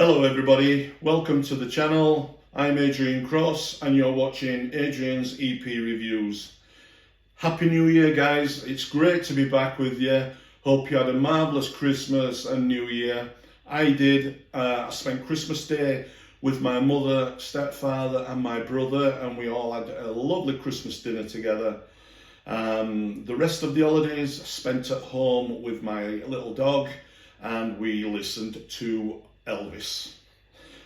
Hello everybody, welcome to the channel. I'm Adrian Cross and you're watching Adrian's EP Reviews. Happy New Year guys, it's great to be back with you. Hope you had a marvellous Christmas and New Year. I did. I spent Christmas Day with my mother, stepfather and my brother, and we all had a lovely Christmas dinner together. The rest of the holidays spent at home with my little dog, and we listened to Elvis.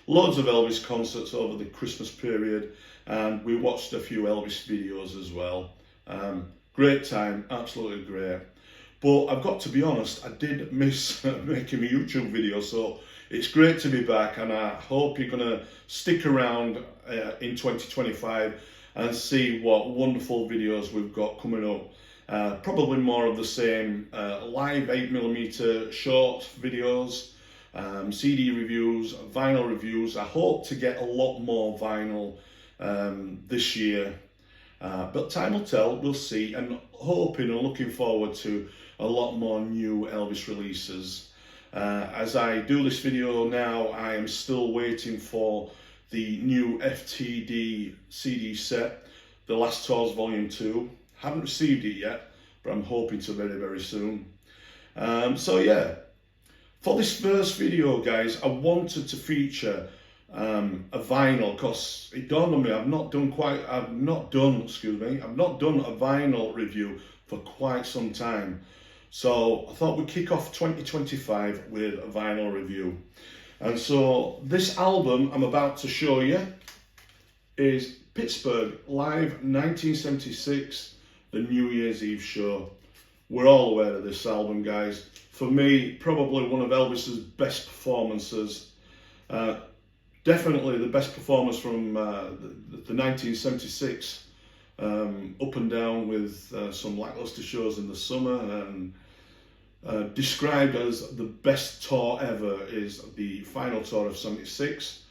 Loads of Elvis concerts over the Christmas period, and we watched a few Elvis videos as well. Great time, absolutely great. But I've got to be honest, I did miss making a YouTube video, so it's great to be back, and I hope you're going to stick around in 2025 and see what wonderful videos we've got coming up. Probably more of the same, live 8mm short videos, CD reviews, vinyl reviews. I hope to get a lot more vinyl this year, but time will tell, we'll see, and hoping and looking forward to a lot more new Elvis releases. As I do this video now, I am still waiting for the new FTD CD set, The Last Tours Volume 2. Haven't received it yet, but I'm hoping to very soon. So yeah, for this first video guys, I wanted to feature a vinyl, because it dawned on me I've not done a vinyl review for quite some time. So I thought we'd kick off 2025 with a vinyl review. And so this album I'm about to show you is Pittsburgh Live 1976, the New Year's Eve show. We're all aware of this album guys. For me, probably one of Elvis's best performances. Definitely the best performance from the 1976, up and down with some lackluster shows in the summer, and described as the best tour ever is the final tour of 76,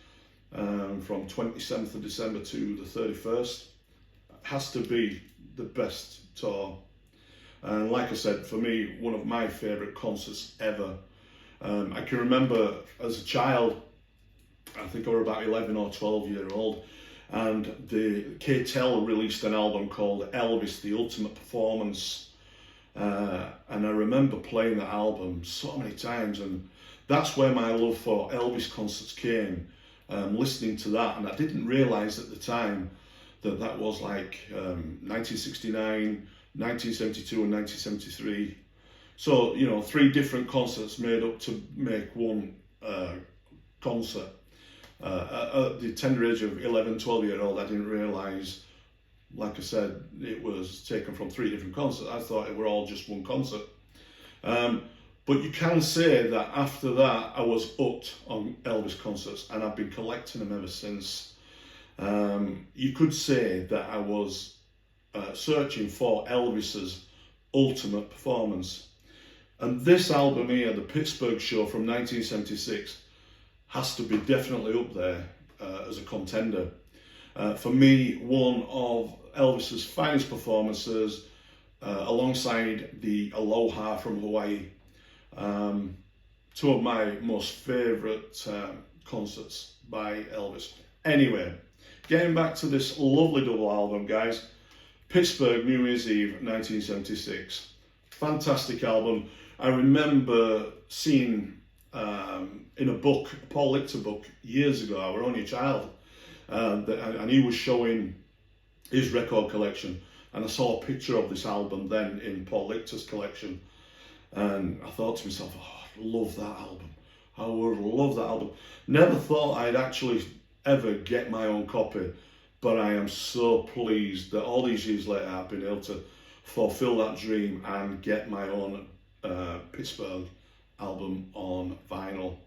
from 27th of December to the 31st. Has to be the best tour. And like I said, for me, one of my favourite concerts ever. I can remember as a child, I think I was about 11 or 12 years old, and the KTEL released an album called Elvis, The Ultimate Performance. And I remember playing that album so many times, and that's where my love for Elvis concerts came, listening to that. And I didn't realise at the time that that was like 1969, 1972 and 1973. So, you know, 3 different concerts made up to make one concert. At the tender age of 11, 12-year-old, I didn't realise, like I said, it was taken from 3 different concerts. I thought it were all just one concert. But you can say that after that, I was hooked on Elvis concerts, and I've been collecting them ever since. You could say that I was searching for Elvis's ultimate performance. And this album here, the Pittsburgh show from 1976, has to be definitely up there as a contender. For me, one of Elvis's finest performances, alongside the Aloha from Hawaii. 2 of my most favourite concerts by Elvis. Anyway, getting back to this lovely double album guys, Pittsburgh New Year's Eve 1976. Fantastic album. I remember seeing in a book, a Paul Lichter book, years ago. I was only a child, and he was showing his record collection, and I saw a picture of this album then in Paul Lichter's collection, and I thought to myself, oh, I love that album. I would love that album. Never thought I'd actually ever get my own copy, but I am so pleased that all these years later I've been able to fulfill that dream and get my own Pittsburgh album on vinyl.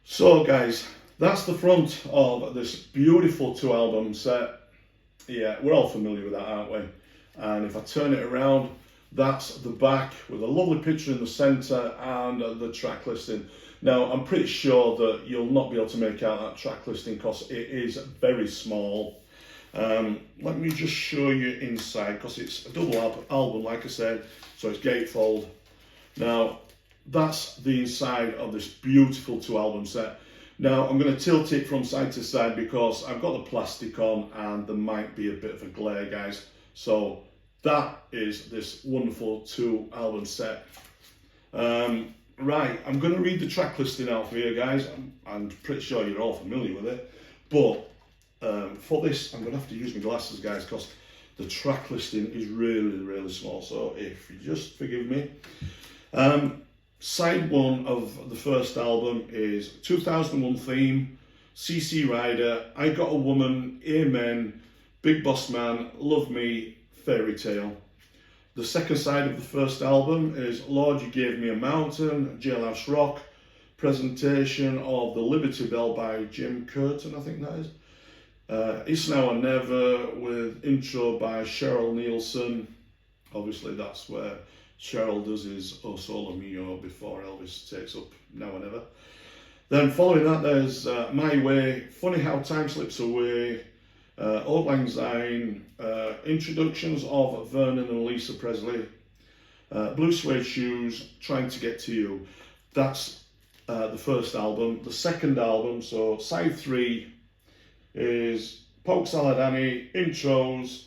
So guys, that's the front of this beautiful 2-album set. Yeah, we're all familiar with that, aren't we? And if I turn it around, that's the back with a lovely picture in the centre and the track listing. Now, I'm pretty sure that you'll not be able to make out that track listing because it is very small. Let me just show you inside, because it's a double album, like I said, so it's gatefold. Now, that's the inside of this beautiful 2-album set. Now I'm going to tilt it from side to side because I've got the plastic on and there might be a bit of a glare, guys. So that is this wonderful 2-album set. Right, I'm going to read the track listing out for you guys. I'm pretty sure you're all familiar with it, but for this I'm going to have to use my glasses, guys, because the track listing is really small, so if you just forgive me. Side 1 of the first album is 2001 Theme, CC Rider, I Got a Woman, Amen, Big Boss Man, Love Me, Fairy Tale. The second side of the first album is Lord You Gave Me a Mountain, Jailhouse Rock, presentation of The Liberty Bell by Jim Curtin, I think that is. It's Now or Never, with intro by Cheryl Nielsen. Obviously that's where Cheryl does his O Sole Mio before Elvis takes up Now or Never. Then following that there's My Way, Funny How Time Slips Away, Auld Lang Syne, introductions of Vernon and Lisa Presley, Blue Suede Shoes, Trying to Get to You. That's the first album. The second album, so side 3, is Polk Salad Annie, intros,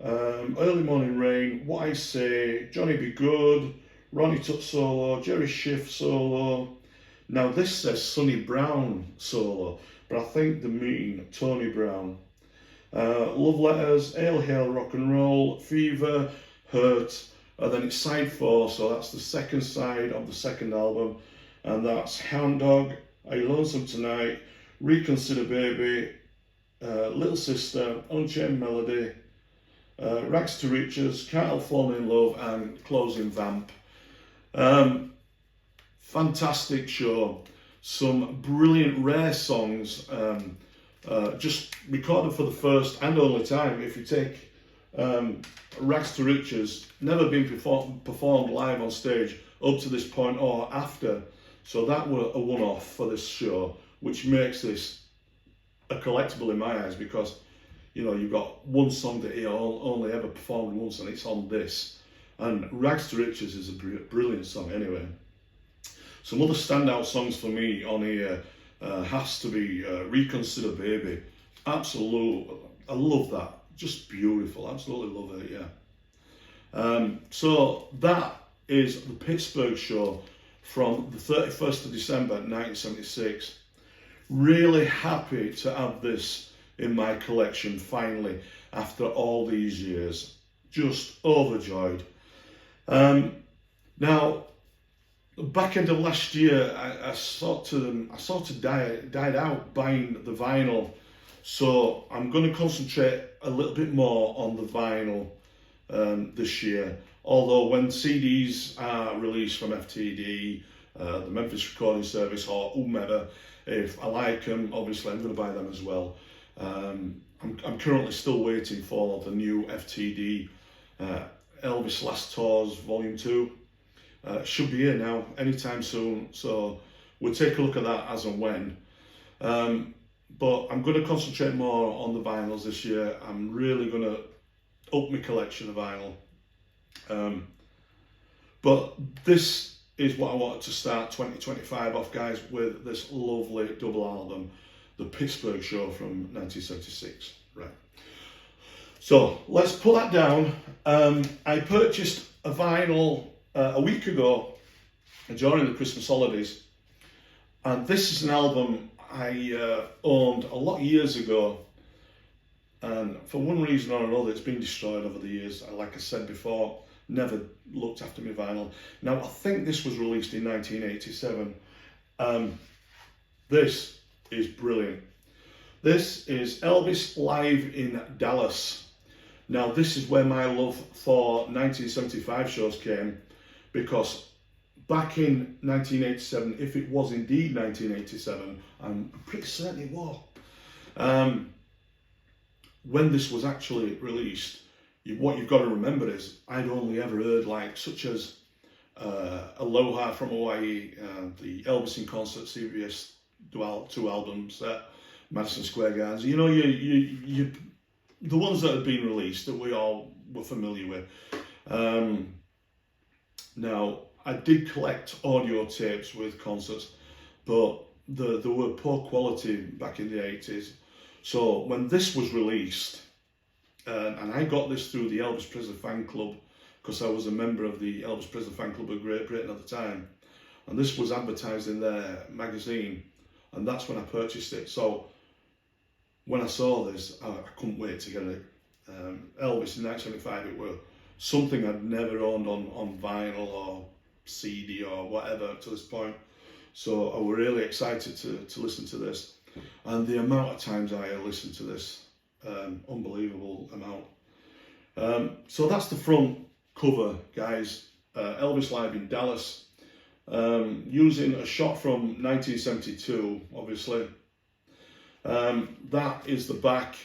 Early Morning Rain, What I Say, Johnny Be Good, Ronnie Tut solo, Jerry Schiff solo. Now this says Sonny Brown solo, but I think they mean Tony Brown. Love Letters, Hail Hail Rock and Roll, Fever, Hurt, and then it's side 4, so that's the second side of the second album, and that's Hound Dog, Are You Lonesome Tonight, Reconsider Baby, Little Sister, Unchained Melody, Rags to Riches, Can't Help Falling in Love, and Closing Vamp. Fantastic show, some brilliant rare songs, just recorded for the first and only time. If you take Rags to Riches, never been performed live on stage up to this point or after, so that were a one-off for this show, which makes this a collectible in my eyes, because you know you've got one song that he only ever performed once and it's on this, and Rags to Riches is a brilliant song anyway. Some other standout songs for me on here has to be Reconsider Baby. Absolute, I love that, just beautiful, absolutely love it, yeah. So that is the Pittsburgh show from the 31st of December 1976. Really happy to have this in my collection finally after all these years. Just overjoyed. Now, back end of last year, I sort of died out buying the vinyl, so I'm going to concentrate a little bit more on the vinyl this year. Although when CDs are released from FTD, the Memphis Recording Service, or whomever, if I like them, obviously I'm going to buy them as well. I'm currently still waiting for the new FTD Elvis Last Tours Volume 2. Should be here now anytime soon, so we'll take a look at that as and when. But I'm going to concentrate more on the vinyls this year. I'm really going to up my collection of vinyl. But this is what I wanted to start 2025 off, guys, with this lovely double album, the Pittsburgh show from 1976. Right. So let's put that down. I purchased a vinyl a week ago during the Christmas holidays, and this is an album I owned a lot of years ago, and for one reason or another it's been destroyed over the years. Like I said before, never looked after my vinyl. Now I think this was released in 1987. This is brilliant. This is Elvis live in Dallas. Now this is where my love for 1975 shows came, because back in 1987, if it was indeed 1987, I'm pretty certain it was, when this was actually released, what you've got to remember is I'd only ever heard like such as Aloha from Hawaii, the Elvis in Concert CBS 2 albums, Madison Square Gardens, you know, you the ones that had been released that we all were familiar with. Now, I did collect audio tapes with concerts, but they were poor quality back in the 80s. So when this was released, and I got this through the Elvis Presley fan club, because I was a member of the Elvis Presley fan club of Great Britain at the time, and this was advertised in their magazine, and that's when I purchased it. So when I saw this, I couldn't wait to get it. Elvis in 1975, it was something I'd never owned on vinyl or CD or whatever to this point. So I was really excited to listen to this. And the amount of times I listened to this, unbelievable amount. So that's the front cover, guys. Elvis live in Dallas, using a shot from 1972, obviously. That is the back,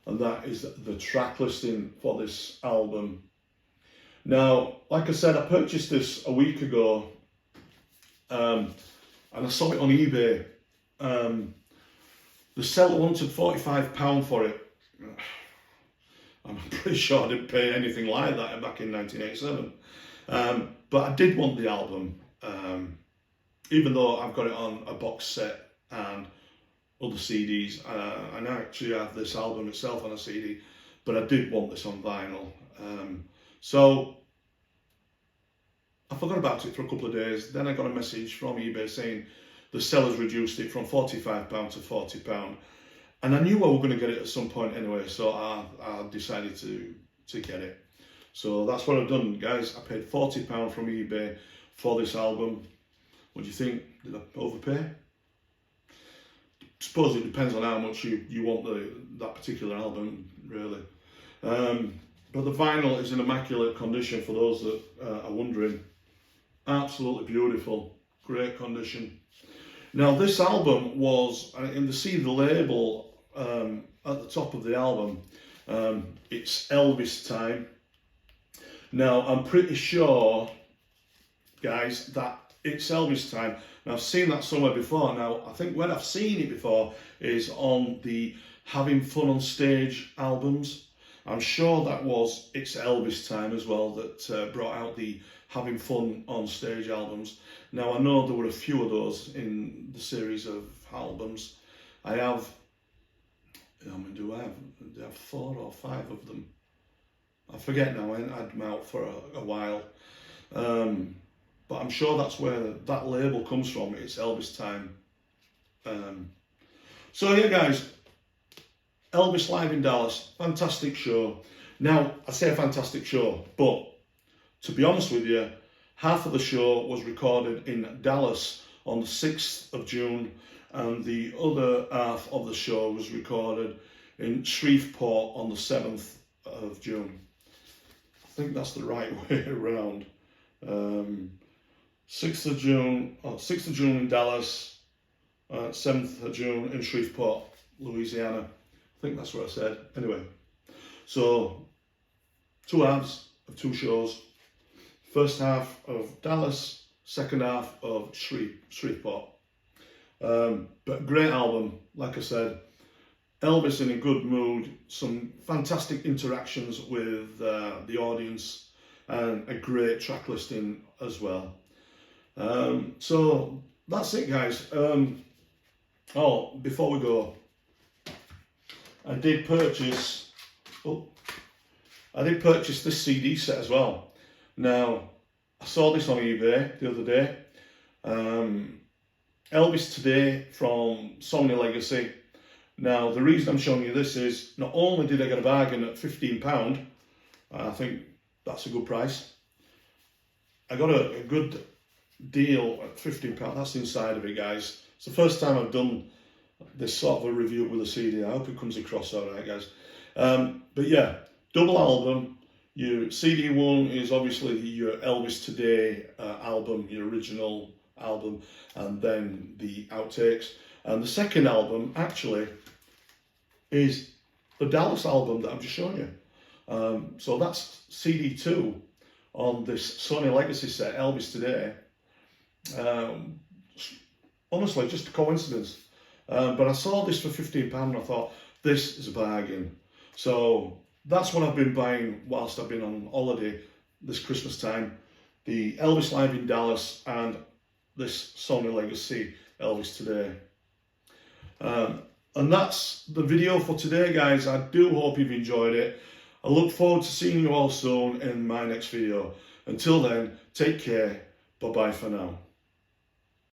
and that is the track listing for this album. Now, like I said, I purchased this a week ago, and I saw it on eBay. The seller wanted £45 for it. I'm pretty sure I didn't pay anything like that back in 1987. But I did want the album, even though I've got it on a box set and other CDs. And I actually have this album itself on a CD, but I did want this on vinyl. So I forgot about it for a couple of days. Then I got a message from eBay saying the sellers reduced it from £45 to £40. And I knew I was going to get it at some point anyway, so I decided to get it. So that's what I've done, guys. I paid £40 from eBay for this album. What do you think? Did I overpay? I suppose it depends on how much you want that particular album, really. But the vinyl is in immaculate condition, for those that are wondering. Absolutely beautiful, great condition. Now this album was, and you see the label at the top of the album, it's Elvis Time. Now I'm pretty sure, guys, that it's Elvis Time. Now I've seen that somewhere before. Now I think where I've seen it before is on the Having Fun on Stage albums. I'm sure that was It's Elvis Time as well that brought out the Having Fun on Stage albums. Now I know there were a few of those in the series of albums. I have, how many do I have? I have 4 or 5 of them. I forget now, I had them out for a while. But I'm sure that's where that label comes from, It's Elvis Time. So yeah, guys, Elvis live in Dallas, fantastic show. Now, I say a fantastic show, but to be honest with you, half of the show was recorded in Dallas on the 6th of June, and the other half of the show was recorded in Shreveport on the 7th of June. I think that's the right way around. 6th of June in Dallas, 7th of June in Shreveport, Louisiana. I think that's what I said. Anyway, so 2 halves of 2 shows. First half of Dallas, second half of Shreveport. But great album, like I said. Elvis in a good mood, some fantastic interactions with the audience, and a great track listing as well. So that's it, guys. Before we go, I did purchase this CD set as well. Now, I saw this on eBay the other day. Elvis Today from Sony Legacy. Now, the reason I'm showing you this is, not only did I get a bargain at £15, I think that's a good price. I got a good deal at £15. That's the inside of it, guys. It's the first time I've done this sort of a review with a CD. I hope it comes across all right, guys. But yeah, double album. Your CD one is obviously your Elvis Today album, your original album, and then the outtakes. And the second album actually is the Dallas album that I'm just showing you. So that's CD 2 on this Sony Legacy set, Elvis Today. Honestly, just a coincidence. But I saw this for £15 and I thought, this is a bargain. So that's what I've been buying whilst I've been on holiday this Christmas time. the Elvis Live in Dallas and this Sony Legacy Elvis Today. And that's the video for today, guys. I do hope you've enjoyed it. I look forward to seeing you all soon in my next video. Until then, take care. Bye-bye for now.